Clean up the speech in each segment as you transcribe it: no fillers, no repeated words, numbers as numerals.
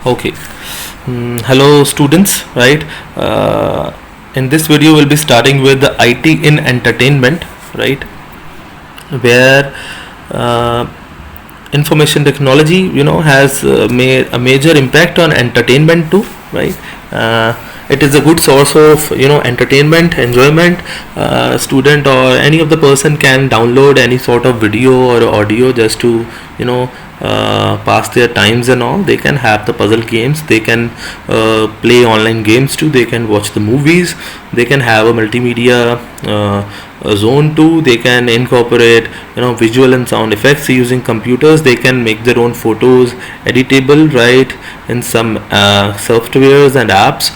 Okay. Hello students, right? In this video we'll be starting with the IT in entertainment, right? Where uh, information technology, has made a major impact on entertainment too, right? It is a good source of entertainment, enjoyment. Student or any of the person can download any sort of video or audio just to pass their times and all. They can have the puzzle games, they can play online games too, they can watch the movies, they can have a multimedia zone too, they can incorporate visual and sound effects using computers, they can make their own photos editable, right, in some softwares and apps.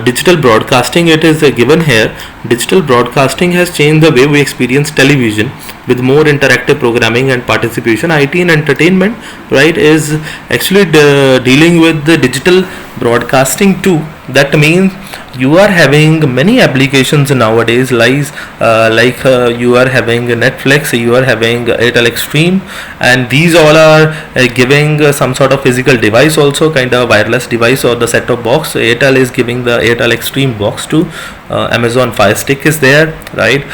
Digital broadcasting, it is given here. Digital broadcasting has changed the way we experience television with more interactive programming and participation. IT and entertainment, right, is actually dealing with the digital broadcasting too. That means you are having many applications nowadays, like you are having Netflix, you are having Airtel Extreme, and these all are giving some sort of physical device, also kind of wireless device or the set-top box. Airtel is giving the Airtel Extreme box to Amazon Fire Stick is there, right?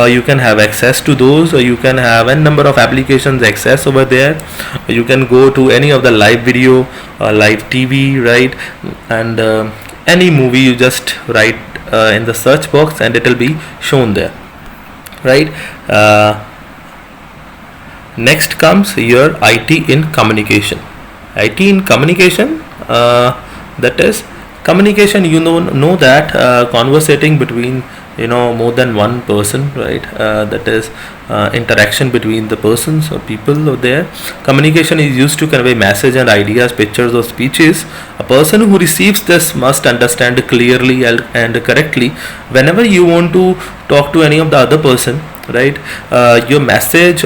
You can have access to those, you can have a number of applications access over there. You can go to any of the live video, live TV, right? And any movie, you just write in the search box and it will be shown there, right? Next comes your IT in communication. IT in communication, that is communication, know that conversating between more than one person, right? That is interaction between the persons or people over there. Communication is used to convey message and ideas, pictures or speeches. A person who receives this must understand clearly and correctly. Whenever you want to talk to any of the other person, right, your message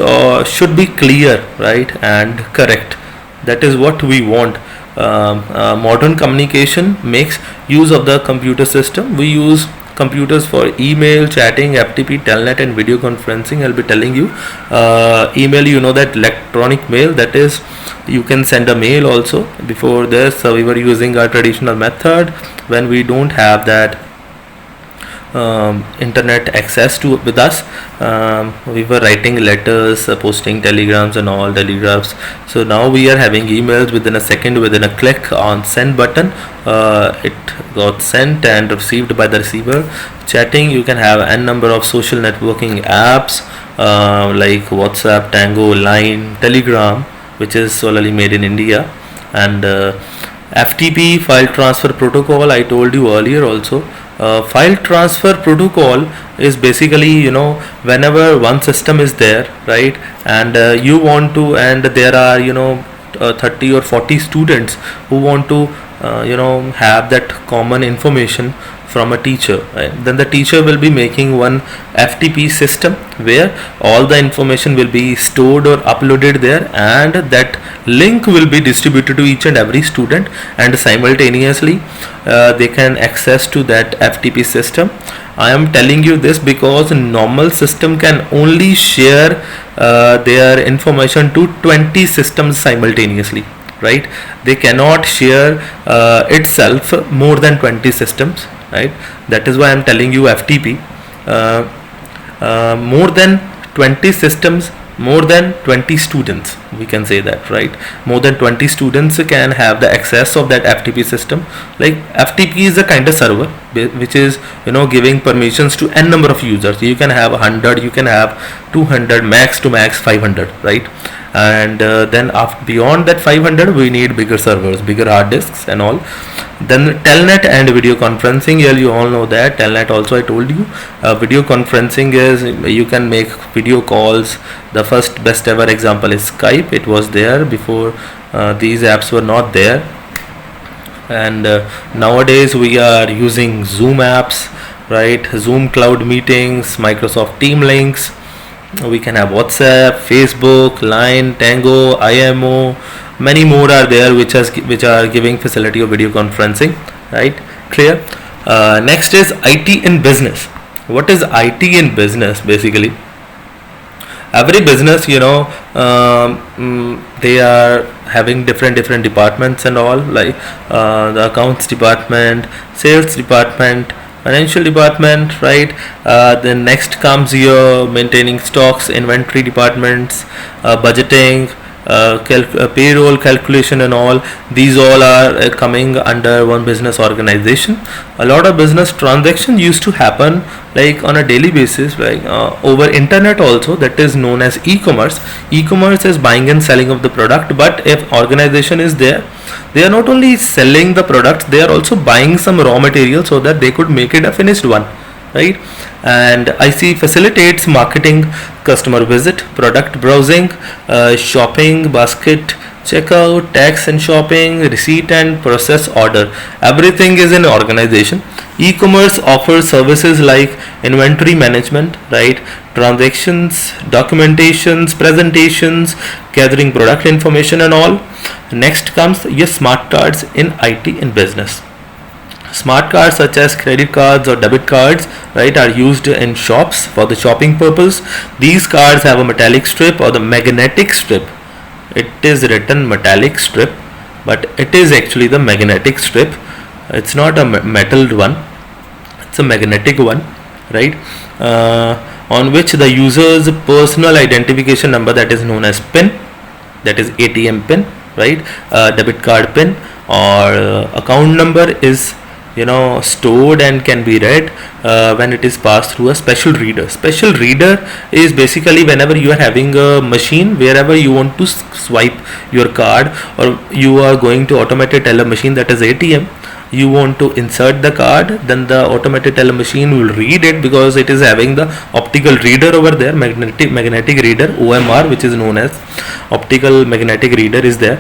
should be clear, right, and correct. That is what we want. Modern communication makes use of the computer system. We use computers for email, chatting, FTP, telnet and video conferencing. I'll be telling you email, that electronic mail, that is you can send a mail also. Before this we were using our traditional method when we don't have that internet access to with us. We were writing letters, posting telegrams and all telegraphs. So now we are having emails within a second, within a click on send button. It got sent and received by the receiver. Chatting, you can have n number of social networking apps like WhatsApp, Tango, Line, Telegram, which is solely made in India, and FTP, file transfer protocol, I told you earlier also. File transfer protocol is basically whenever one system is there, right, and you want to, and there are 30 or 40 students who want to have that common information from a teacher, right? Then the teacher will be making one FTP system where all the information will be stored or uploaded there, and that link will be distributed to each and every student, and simultaneously they can access to that FTP system. I am telling you this because normal system can only share their information to 20 systems simultaneously, right? They cannot share itself more than 20 systems, right? That is why I am telling you FTP. More than 20 systems, more than 20 students, we can say that, right? More than 20 students can have the access of that FTP system. Like FTP is a kind of server which is giving permissions to n number of users. You can have 100, you can have 200, max to max 500, right? And then beyond that 500 we need bigger servers, bigger hard disks and all. Then telnet and video conferencing, you all know that telnet also I told you. Video conferencing is you can make video calls. The first best ever example is Skype. It was there before, these apps were not there, and nowadays we are using Zoom apps, right? Zoom cloud meetings, Microsoft Team links. We can have WhatsApp, Facebook, Line, Tango, IMO, many more are there which are giving facility of video conferencing, right? Clear? Next is IT in business. What is IT in business? Basically every business, they are having different departments and all, like the accounts department, sales department, financial department, right? Then next comes your maintaining stocks, inventory departments, budgeting, payroll calculation and all. These all are coming under one business organization. A lot of business transactions used to happen like on a daily basis, like over internet also, that is known as e-commerce. E-commerce is buying and selling of the product, but if organization is there, they are not only selling the products, they are also buying some raw material so that they could make it a finished one, right? And IC facilitates marketing, customer visit, product browsing, shopping basket checkout, tax and shopping, receipt and process order. Everything is in organization. E-commerce offers services like inventory management, right? Transactions, documentations, presentations, gathering product information and all. Next comes your smart cards in IT in business. Smart cards such as credit cards or debit cards, right, are used in shops for the shopping purpose. These cards have a metallic strip or the magnetic strip. It is written metallic strip, but it is actually the magnetic strip. It's not a metal one, it's a magnetic one, right? On which the user's personal identification number, that is known as PIN, that is ATM PIN, right? Debit card PIN or account number is stored and can be read when it is passed through a special reader. Special reader is basically whenever you are having a machine wherever you want to swipe your card, or you are going to automated teller machine, that is ATM, you want to insert the card, then the automated teller machine will read it because it is having the optical reader over there, magnetic reader, OMR, which is known as optical magnetic reader is there,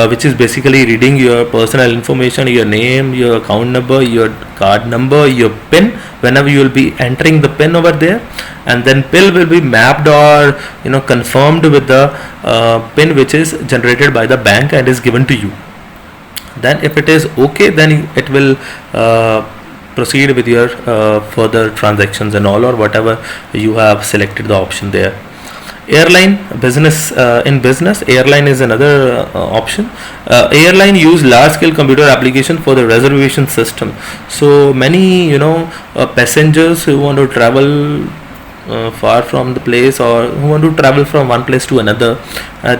which is basically reading your personal information, your name, your account number, your card number, your PIN, whenever you will be entering the PIN over there, and then PIN will be mapped or confirmed with the PIN which is generated by the bank and is given to you. Then if it is okay, then it will proceed with your further transactions and all, or whatever you have selected the option there. Airline business, in business, airline is another option. Airline use large scale computer application for the reservation system. So many passengers who want to travel far from the place, or who want to travel from one place to another,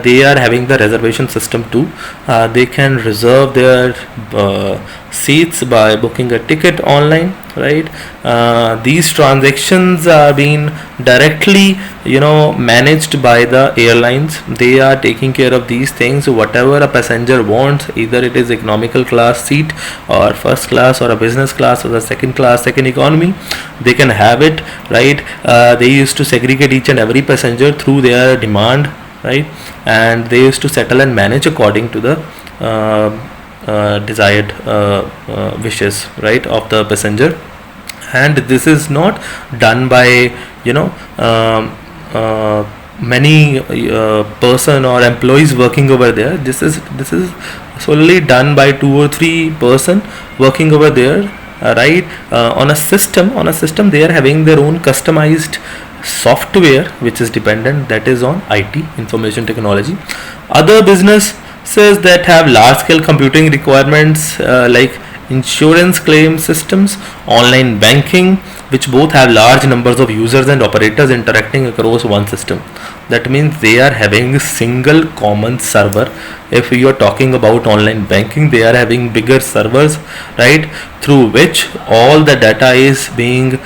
they are having the reservation system too. They can reserve their seats by booking a ticket online, right? These transactions are being directly managed by the airlines. They are taking care of these things. Whatever a passenger wants, either it is economical class seat or first class or a business class or the second class, second economy, they can have it, right? They used to segregate each and every passenger through their demand, right? And they used to settle and manage according to the desired wishes, right, of the passenger. And this is not done by many person or employees working over there. This is solely done by 2 or 3 person working over there, right? On a system they are having their own customized software which is dependent, that is on IT, information technology. Other businesses that have large scale computing requirements, like insurance claim systems, online banking, which both have large numbers of users and operators interacting across one system. That means they are having a single common server. If you are talking about online banking, they are having bigger servers, right, through which all the data is being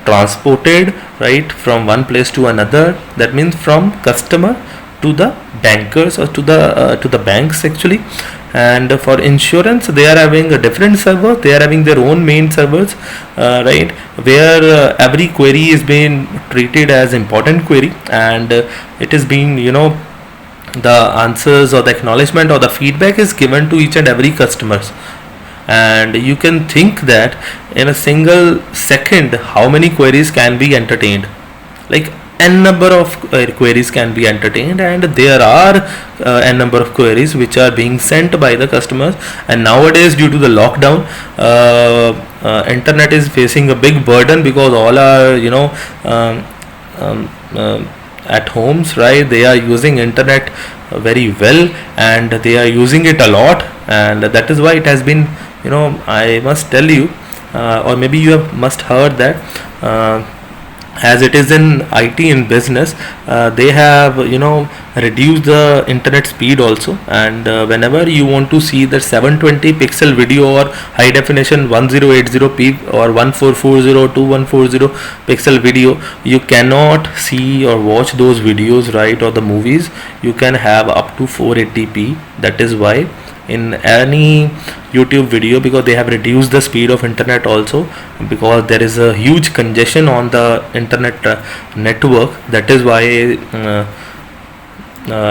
transported, right, from one place to another. That means from customer to the bankers, or to the banks actually. And for insurance, they are having a different server. They are having their own main servers, right, where every query is being treated as important query, and it is being the answers or the acknowledgement or the feedback is given to each and every customers. And you can think that in a single second how many queries can be entertained, like n number of queries can be entertained, and there are n number of queries which are being sent by the customers. And nowadays, due to the lockdown, internet is facing a big burden, because all are at homes, right? They are using internet very well, and they are using it a lot, and that is why it has been, I must tell you, or maybe you have must heard that, as it is in IT in business, they have reduced the internet speed also, and whenever you want to see the 720 pixel video or high definition 1080p or 1440 2140 pixel video, you cannot see or watch those videos, right, or the movies. You can have up to 480p. That is why in any YouTube video, because they have reduced the speed of internet also, because there is a huge congestion on the internet network. That is why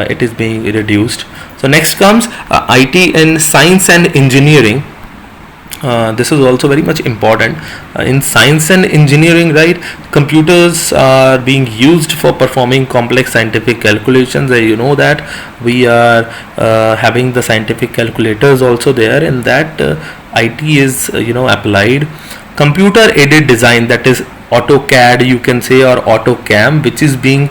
it is being reduced. So next comes IT in science and engineering. This is also very much important. In science and engineering, right, computers are being used for performing complex scientific calculations. You know that we are having the scientific calculators also there, and that IT is applied. Computer aided design, that is AutoCAD, you can say, or AutoCAM, which is being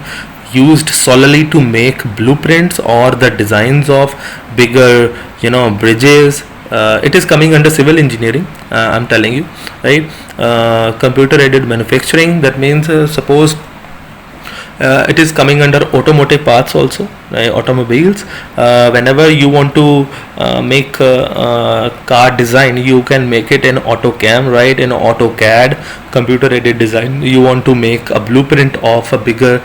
used solely to make blueprints or the designs of bigger bridges. It is coming under civil engineering, I'm telling you, right? Computer aided manufacturing, that means suppose it is coming under automotive parts also, right? Automobiles, whenever you want to make a car design, you can make it in AutoCAM, right? In AutoCAD, computer aided design, you want to make a blueprint of a bigger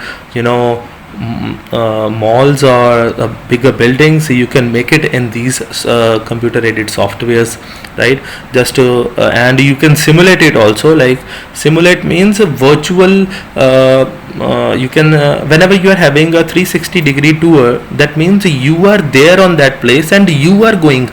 malls or bigger buildings, you can make it in these computer aided softwares, right? Just to and you can simulate it also. Like simulate means a virtual, you can whenever you are having a 360-degree tour, that means you are there on that place and you are going,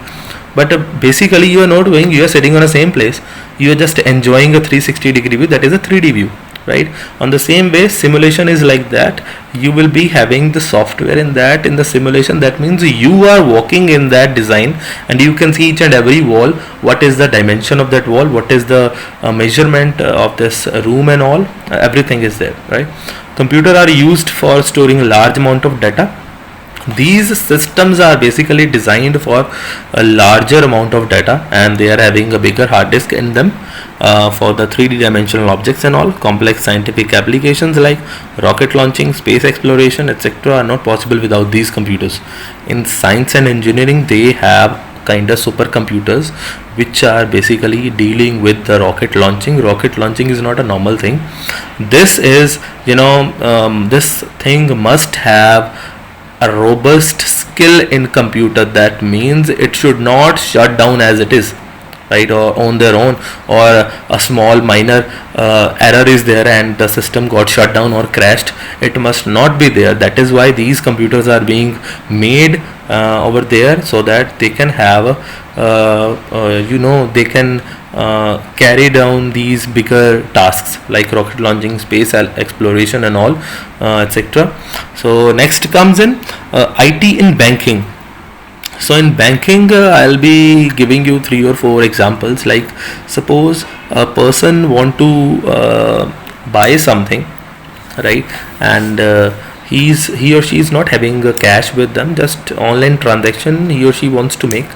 but basically you are not going, you are sitting on the same place, you are just enjoying a 360-degree view. That is a 3D view, right? On the same way, simulation is like that. You will be having the software in the simulation. That means you are walking in that design and you can see each and every wall, what is the dimension of that wall, what is the measurement of this room, and all, everything is there, right? Computers are used for storing large amount of data. These systems are basically designed for a larger amount of data, and they are having a bigger hard disk in them for the 3D dimensional objects and all. Complex scientific applications like rocket launching, space exploration, etc. are not possible without these computers. In science and engineering, they have kind of supercomputers which are basically dealing with the rocket launching. Rocket launching is not a normal thing. This is, this thing must have a robust skill in computer. That means it should not shut down as it is, right, or on their own, or a small minor error is there and the system got shut down or crashed. It must not be there. That is why these computers are being made over there, so that they can have they can carry down these bigger tasks like rocket launching, space exploration and all, etc. So next comes in IT in banking. So in banking, I'll be giving you 3 or 4 examples. Like suppose a person want to buy something, right, and he or she is not having cash with them, just online transaction he or she wants to make.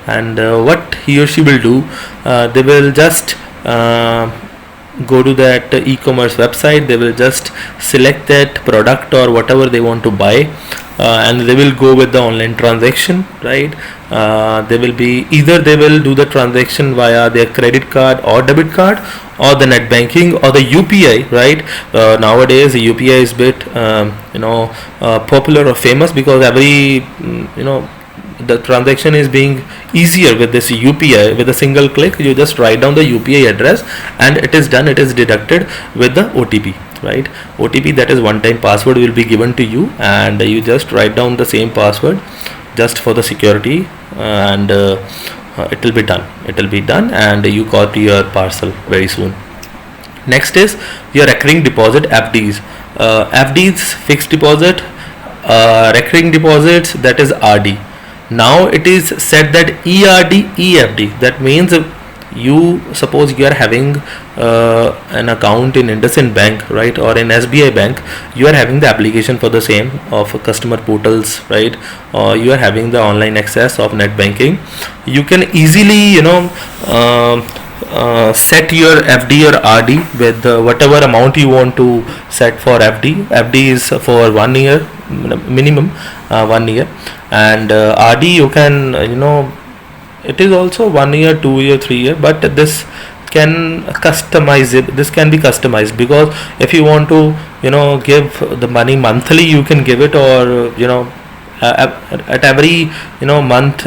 And what he or she will do, they will just go to that e-commerce website, they will just select that product or whatever they want to buy, and they will go with the online transaction, right? They will be either they will do the transaction via their credit card or debit card, or the net banking, or the UPI, right? Nowadays the UPI is bit popular or famous, because every the transaction is being easier with this UPI. With a single click, you just write down the UPI address and it is done. It is deducted with the OTP, right? OTP, that is one time password, will be given to you, and you just write down the same password just for the security, and it will be done, and you got your parcel very soon. Next is your recurring deposit, FDs. FDs, fixed deposit, recurring deposits, that is RD. Now it is said that ERD, EFD, that means You suppose you are having an account in IndusInd Bank, right, or in SBI Bank. You are having the application for the same of customer portals, right, or you are having the online access of net banking. You can easily, set your FD or RD with whatever amount you want to set for FD. FD is for 1 year minimum, 1 year, and RD you can, it is also 1 year, 2 year, 3 year, but this can customize it. This can be customized, because if you want to, give the money monthly, you can give it, or at every month,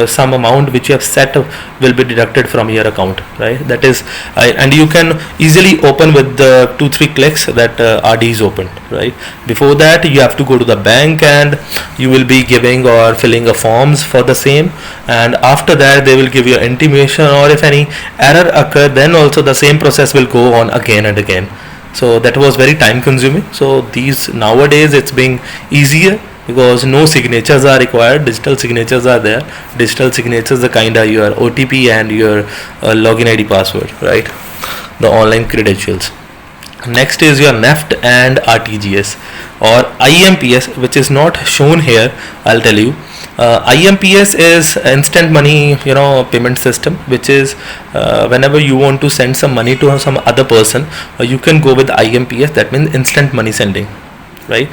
some amount which you have set will be deducted from your account, right? That is, and you can easily open with the 2-3 clicks that RD is opened, right? Before that, you have to go to the bank and you will be giving or filling a forms for the same, and after that they will give you intimation, or if any error occur, then also the same process will go on again and again. So that was very time consuming. So these nowadays it's being easier, because no signatures are required. Digital signatures are there. Digital signatures are kind of your OTP and your login ID password, right? The online credentials. Next is your NEFT and RTGS or IMPS, which is not shown here. I'll tell you. IMPS is instant money, payment system, which is whenever you want to send some money to some other person, you can go with IMPS. That means instant money sending, right?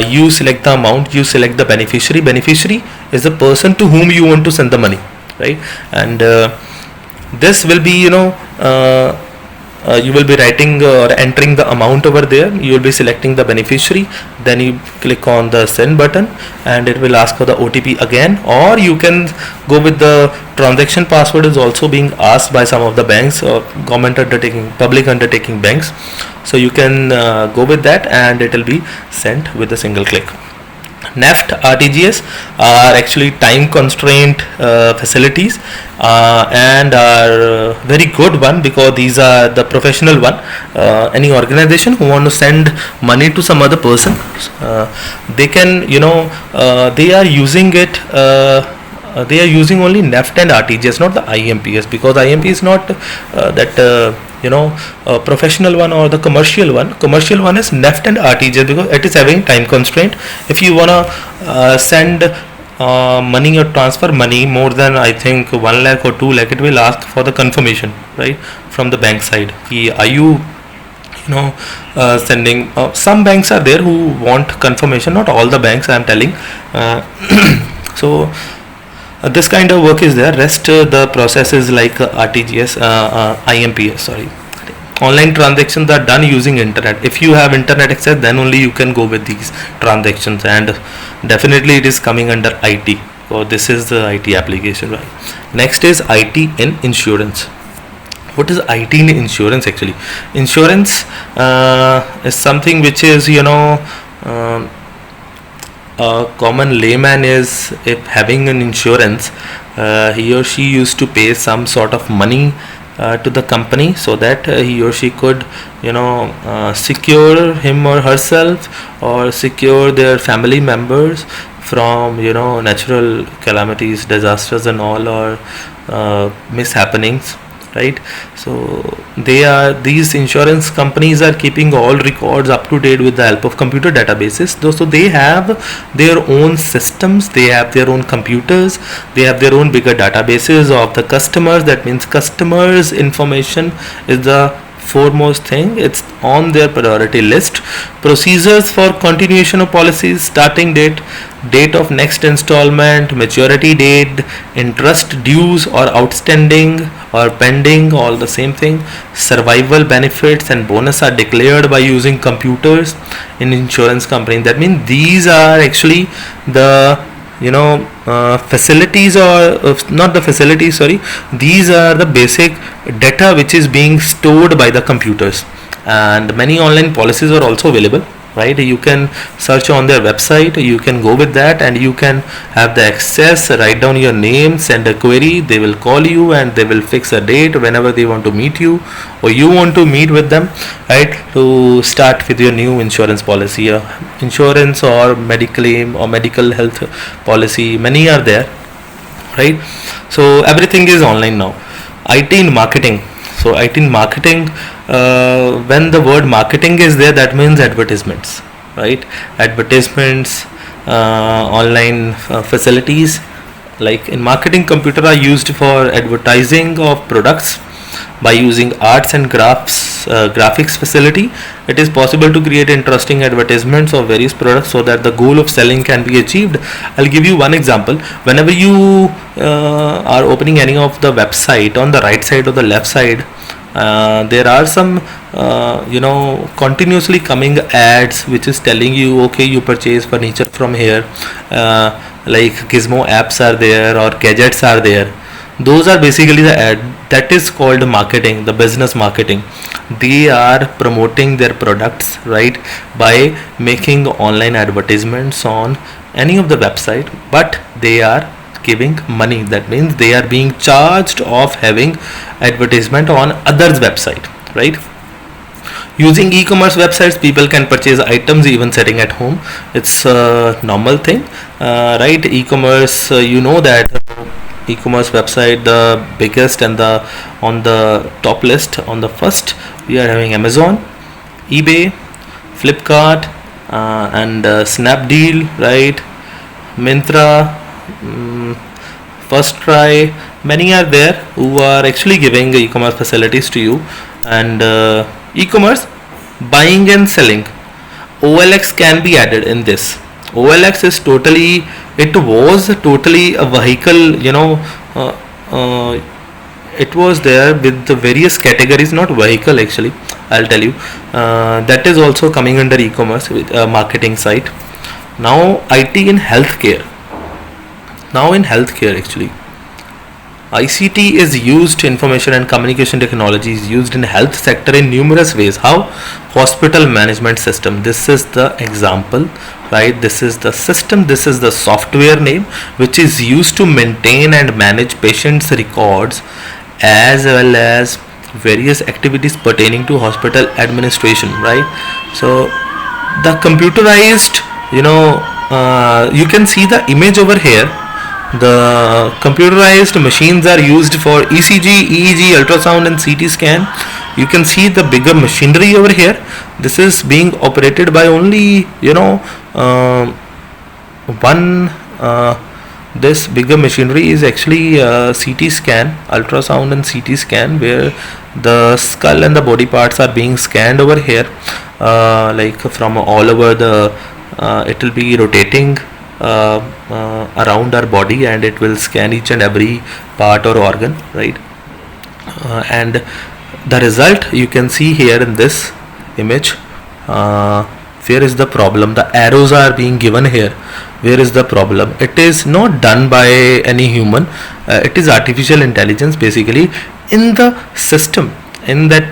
You select the amount, you select the beneficiary. Beneficiary is the person to whom you want to send the money, right? And this will be, you will be writing or entering the amount over there. You will be selecting the beneficiary, then you click on the send button and it will ask for the OTP again, or you can go with the transaction password is also being asked by some of the banks or government undertaking, public undertaking banks. So you can go with that and it will be sent with a single click. NEFT, RTGS are actually time constraint facilities and are very good one, because these are the professional one. Any organization who want to send money to some other person, they can, they are using it. They are using only NEFT and RTGS, not the IMPS, because IMPS is not that professional one or the commercial one. Commercial one is NEFT and RTGS, because it is having time constraint. If you wanna send money or transfer money more than, I think, 1 lakh or 2 lakh, it will ask for the confirmation, right, from the bank side. Are you sending? Some banks are there who want confirmation, not all the banks, I am telling. So this kind of work is there. Rest the process is like RTGS, IMPS, sorry. Online transactions are done using internet. If you have internet access, then only you can go with these transactions, and definitely it is coming under IT. So this is the IT application, right? Next is IT in insurance. What is IT in insurance actually? Insurance is something which is, a common layman is, if having an insurance, he or she used to pay some sort of money to the company, so that he or she could secure him or herself, or secure their family members from natural calamities, disasters and all, or mishappenings, right? So these insurance companies are keeping all records up to date with the help of computer databases. So they have their own systems, they have their own computers, they have their own bigger databases of the customers. That means customers information is the foremost thing. It's on their priority list. Procedures for continuation of policies: starting date, date of next installment, maturity date, interest dues or outstanding or pending, all the same thing. Survival benefits and bonus are declared by using computers in insurance company. That means these are actually the facilities, or not the facilities, sorry, these are the basic data which is being stored by the computers. And many online policies are also available, right? You can search on their website, you can go with that, and you can have the access, write down your name, send a query, they will call you and they will fix a date whenever they want to meet you, or you want to meet with them, right, to start with your new insurance policy, insurance or medical claim or medical health policy. Many are there, right? So everything is online now. IT in marketing. So IT in marketing, when the word marketing is there, that means advertisements, right? Advertisements, online facilities. Like in marketing, computer are used for advertising of products. By using arts and graphics facility, it is possible to create interesting advertisements of various products so that the goal of selling can be achieved. I'll give you one example. Whenever you are opening any of the website, on the right side or the left side, there are some continuously coming ads which is telling you, okay, you purchase furniture from here, like Gizmo apps are there or gadgets are there. Those are basically the ad. That is called marketing, the business marketing. They are promoting their products, right, by making online advertisements on any of the website, but they are giving money. That means they are being charged of having advertisement on others website, right? Using e-commerce websites, people can purchase items even sitting at home. It's a normal thing, right? E-commerce, you know that e-commerce website, the biggest and the on the top list, on the first we are having Amazon, eBay, Flipkart, and Snapdeal, right? Myntra, First Try. Many are there who are actually giving e-commerce facilities to you. And e-commerce buying and selling, OLX can be added in this. OLX is totally, it was totally a vehicle, it was there with the various categories, not vehicle actually, I'll tell you. That is also coming under e-commerce with a marketing site. Now IT in healthcare. Now in healthcare actually, ICT is used, information and communication technology is used in health sector in numerous ways. How? Hospital management system. This is the example, right? This is the system, this is the software name which is used to maintain and manage patients' records as well as various activities pertaining to hospital administration, right? So the computerized, you can see the image over here. The computerized machines are used for ECG, EEG, ultrasound and CT scan. You can see the bigger machinery over here. This is being operated by only, one, this bigger machinery is actually CT scan, ultrasound and CT scan, where the skull and the body parts are being scanned over here, like from all over the, it will be rotating around our body and it will scan each and every part or organ, right? And the result you can see here in this image. Where is the problem? The arrows are being given here. Where is the problem? It is not done by any human. It is artificial intelligence basically in the system, in that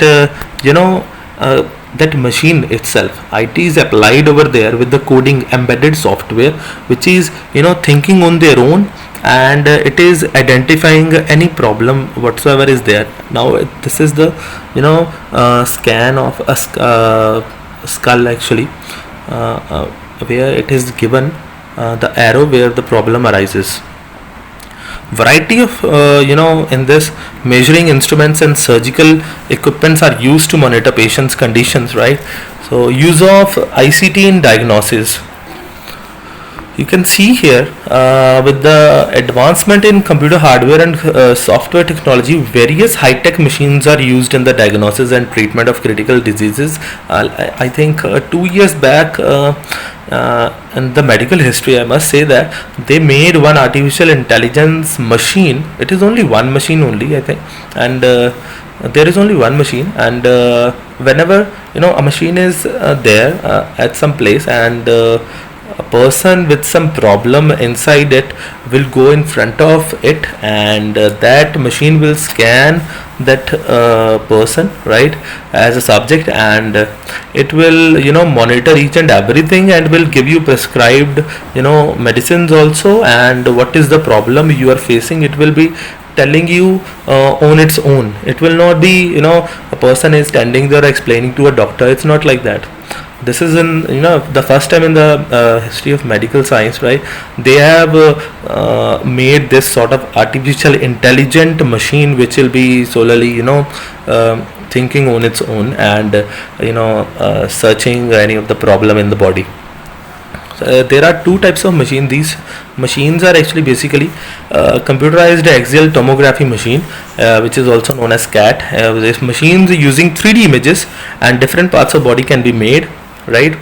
that machine itself. IT is applied over there with the coding embedded software which is thinking on their own, and it is identifying any problem whatsoever is there. Now this is the scan of a skull actually, where it is given the arrow where the problem arises. Variety of in this, measuring instruments and surgical equipments are used to monitor patients' conditions, right? So use of ICT in diagnosis. You can see here with the advancement in computer hardware and software technology, various high-tech machines are used in the diagnosis and treatment of critical diseases. I think 2 years back in the medical history, I must say that they made one artificial intelligence machine. It is only one machine only, I think, and there is only one machine, and whenever a machine is there at some place, and a person with some problem inside it will go in front of it, and that machine will scan that person, right, as a subject, and it will monitor each and everything and will give you prescribed medicines also, and what is the problem you are facing, it will be telling you on its own. It will not be a person is standing there explaining to a doctor. It's not like that. This is in, the first time in the history of medical science, right? They have made this sort of artificial intelligent machine which will be solely, thinking on its own, and searching any of the problem in the body. There are two types of machine. These machines are actually basically computerized axial tomography machine, which is also known as CAT. These machines using 3D images and different parts of body can be made, right?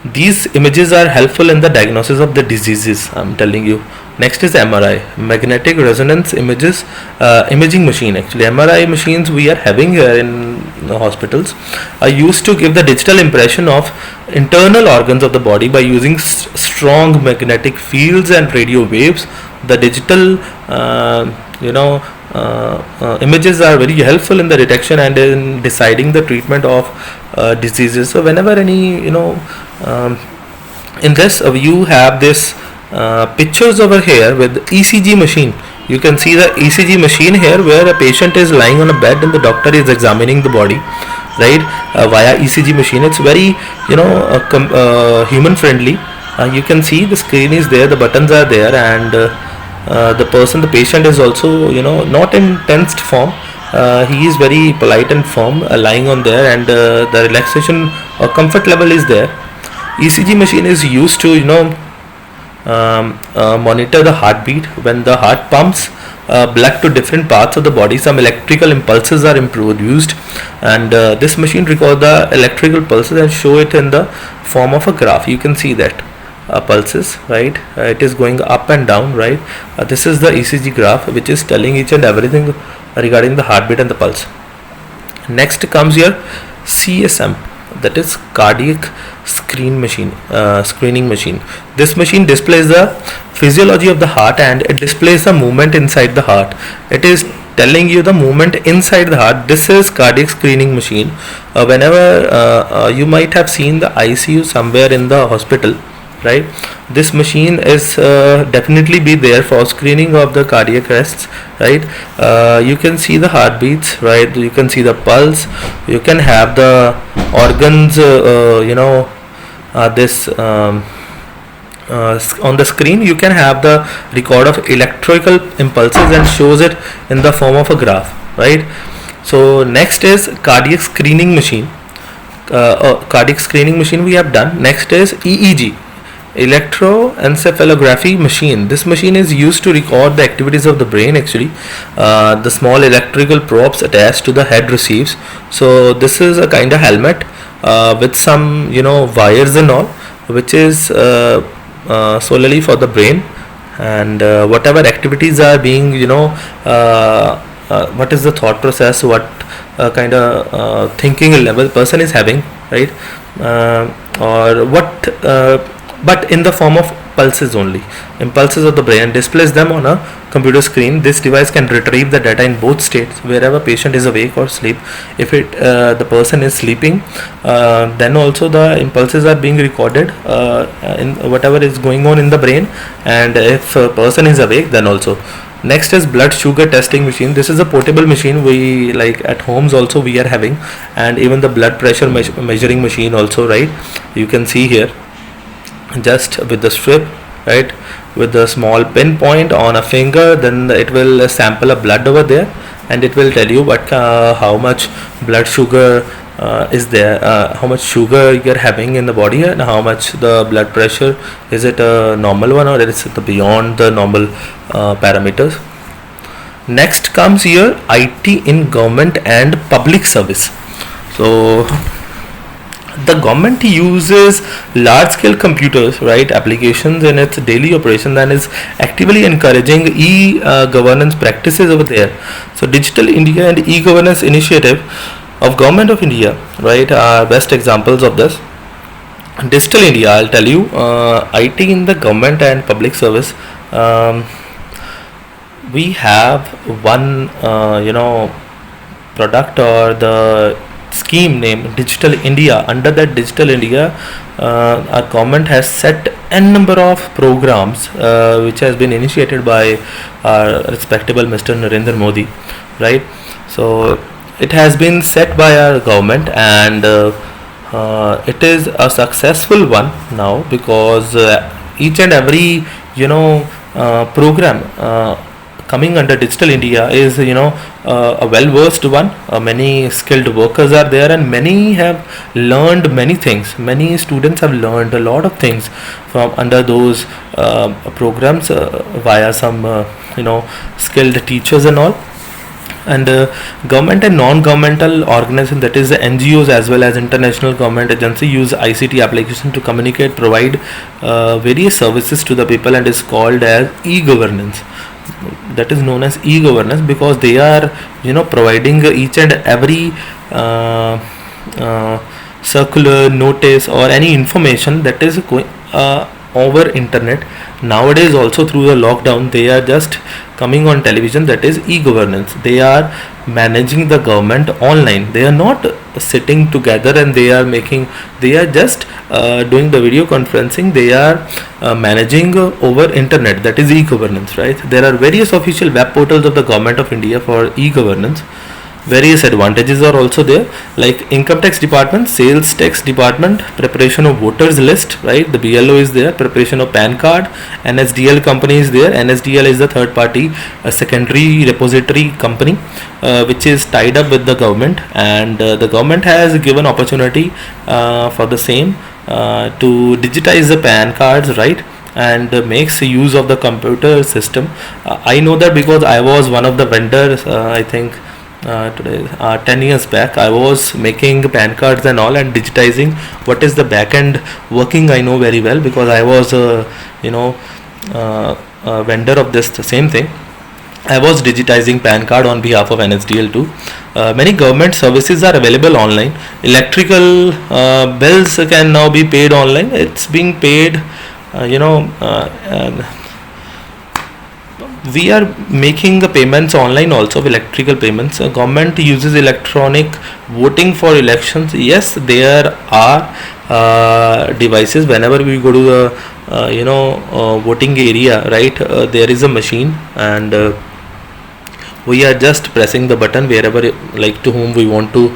These images are helpful in the diagnosis of the diseases, I'm telling you. Next is MRI, magnetic resonance imaging machine. Actually, MRI machines we are having here in the hospitals are used to give the digital impression of internal organs of the body by using strong magnetic fields and radio waves. The digital images are very helpful in the detection and in deciding the treatment of diseases. So whenever any in this you have this pictures over here with ECG machine. You can see the ECG machine here where a patient is lying on a bed and the doctor is examining the body, right, via ECG machine. It's very human friendly. You can see the screen is there, the buttons are there, and the patient is also not in tensed form. He is very polite and firm, lying on there, and the relaxation or comfort level is there. ECG machine is used to monitor the heartbeat. When the heart pumps blood to different parts of the body, some electrical impulses are produced, and this machine records the electrical pulses and show it in the form of a graph. You can see that pulses, right? It is going up and down, right? This is the ECG graph which is telling each and everything regarding the heartbeat and the pulse. Next comes your CSM, that is cardiac screening machine. This machine displays the physiology of the heart and it displays the movement inside the heart. It is telling you the movement inside the heart. This is cardiac screening machine. Whenever you might have seen the ICU somewhere in the hospital, right? This machine is definitely be there for screening of the cardiac arrests, right? You can see the heartbeats, right? You can see the pulse. You can have the organs, this on the screen. You can have the record of electrical impulses and shows it in the form of a graph, right? So next is cardiac screening machine. Cardiac screening machine we have done. Next is EEG, electroencephalography machine. This machine is used to record the activities of the brain. Actually, the small electrical probes attached to the head receives. So this is a kind of helmet with some wires and all, which is solely for the brain, and whatever activities are being what is the thought process, what kind of thinking level person is having, right? Or what but in the form of pulses only, impulses of the brain, displays them on a computer screen. This device can retrieve the data in both states, wherever patient is awake or sleep. If the person is sleeping, then also the impulses are being recorded in whatever is going on in the brain, and if a person is awake, then also. Next is blood sugar testing machine. This is a portable machine we like at homes also we are having, and even the blood pressure measuring machine also, right? You can see here, just with the strip, right, with the small pinpoint on a finger, then it will sample a blood over there, and it will tell you what how much blood sugar is there, how much sugar you're having in the body, and how much the blood pressure, is it a normal one or is it beyond the normal parameters. Next comes here IT in government and public service. So the government uses large scale computers, right, applications in its daily operation, and is actively encouraging e-governance practices over there. So Digital India and e-governance initiative of Government of India, right, are best examples of this. Digital India, I'll tell you, IT in the government and public service. We have one product or the scheme named Digital India. Under that Digital India, our government has set n number of programs which has been initiated by our respectable Mr. Narendra Modi, right? So it has been set by our government, and it is a successful one now, because each and every program coming under Digital India is a well versed one. Many skilled workers are there, and many have learned many things. Many students have learned a lot of things from under those programs via some skilled teachers and all. And government and non-governmental organizations, that is the NGOs as well as international government agency, use ICT application to communicate, provide various services to the people, and is called as e-governance. That is known as e-governance because they are providing each and every circular, notice, or any information that is going over internet. Nowadays also through the lockdown they are just coming on television. That is e-governance. They are managing the government online. They are not sitting together and they are just doing the video conferencing. They are managing over internet. That is e-governance, right? There are various official web portals of the government of India for e-governance. Various advantages are also there, like income tax department, sales tax department, preparation of voters list, right? The BLO is there, preparation of PAN card, NSDL company is there. NSDL is the third party secondary repository company which is tied up with the government, and the government has given opportunity for the same to digitize the PAN cards, right? And makes use of the computer system. I know that because I was one of the vendors. I think 10 years back I was making PAN cards and all, and digitizing what is the back end working I know very well, because I was a vendor of this same thing. I was digitizing PAN card on behalf of NSDL too. Many government services are available online. Electrical bills can now be paid online. It's being paid we are making the payments online also, of electrical payments. Government uses electronic voting for elections. Yes, there are devices. Whenever we go to the voting area, right, there is a machine, and we are just pressing the button wherever, like, to whom we want to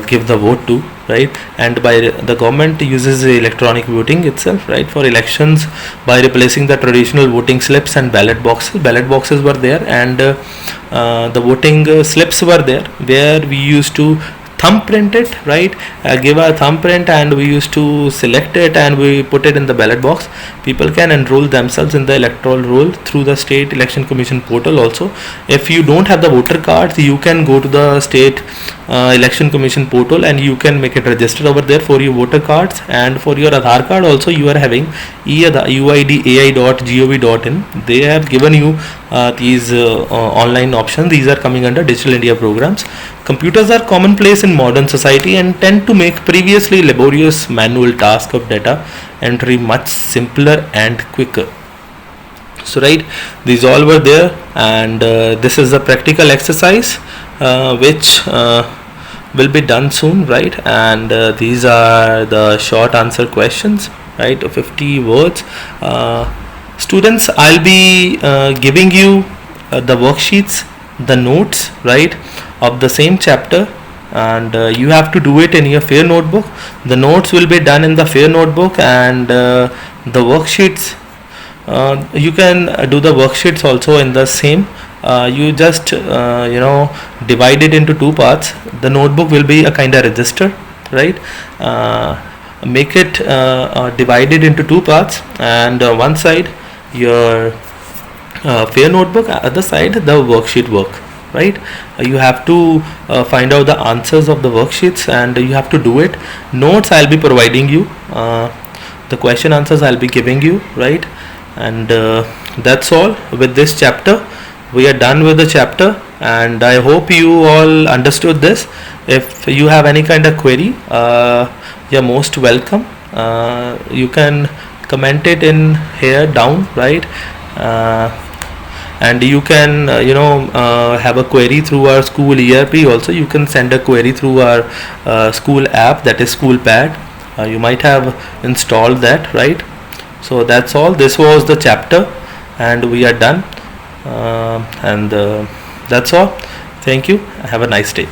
give the vote to, right? And by the government uses electronic voting itself, right, for elections, by replacing the traditional voting slips and ballot boxes were there, and the voting slips were there, where we used to thumbprint it, right? Give a thumbprint, and we used to select it and we put it in the ballot box. People can enroll themselves in the electoral roll through the State Election Commission portal also. If you don't have the voter cards, you can go to the State Election Commission portal and you can make it registered over there for your voter cards. And for your Aadhaar card also, you are having uidai.gov.in. They have given you these online options. These are coming under Digital India programs. Computers are commonplace in modern society and tend to make previously laborious manual task of data entry much simpler and quicker. So, right, these all were there, and this is a practical exercise which will be done soon, right? And these are the short answer questions, right? 50 words. Students, I'll be giving you the worksheets, the notes, right, of the same chapter, and you have to do it in your fair notebook. The notes will be done in the fair notebook, and the worksheets, you can do the worksheets also in the same. You just divide it into two parts. The notebook will be a kind of register, right? Make it divided into two parts, and one side your fair notebook, other side the worksheet work, right? You have to find out the answers of the worksheets and you have to do it. Notes I'll be providing you, the question answers I'll be giving you, right? And that's all with this chapter. We are done with the chapter, and I hope you all understood this. If you have any kind of query, you're most welcome. You can comment it in here down, right? And you can have a query through our school ERP also. You can send a query through our school app, that is SchoolPad. You might have installed that, right? So that's all. This was the chapter and we are done, and that's all. Thank you. Have a nice day.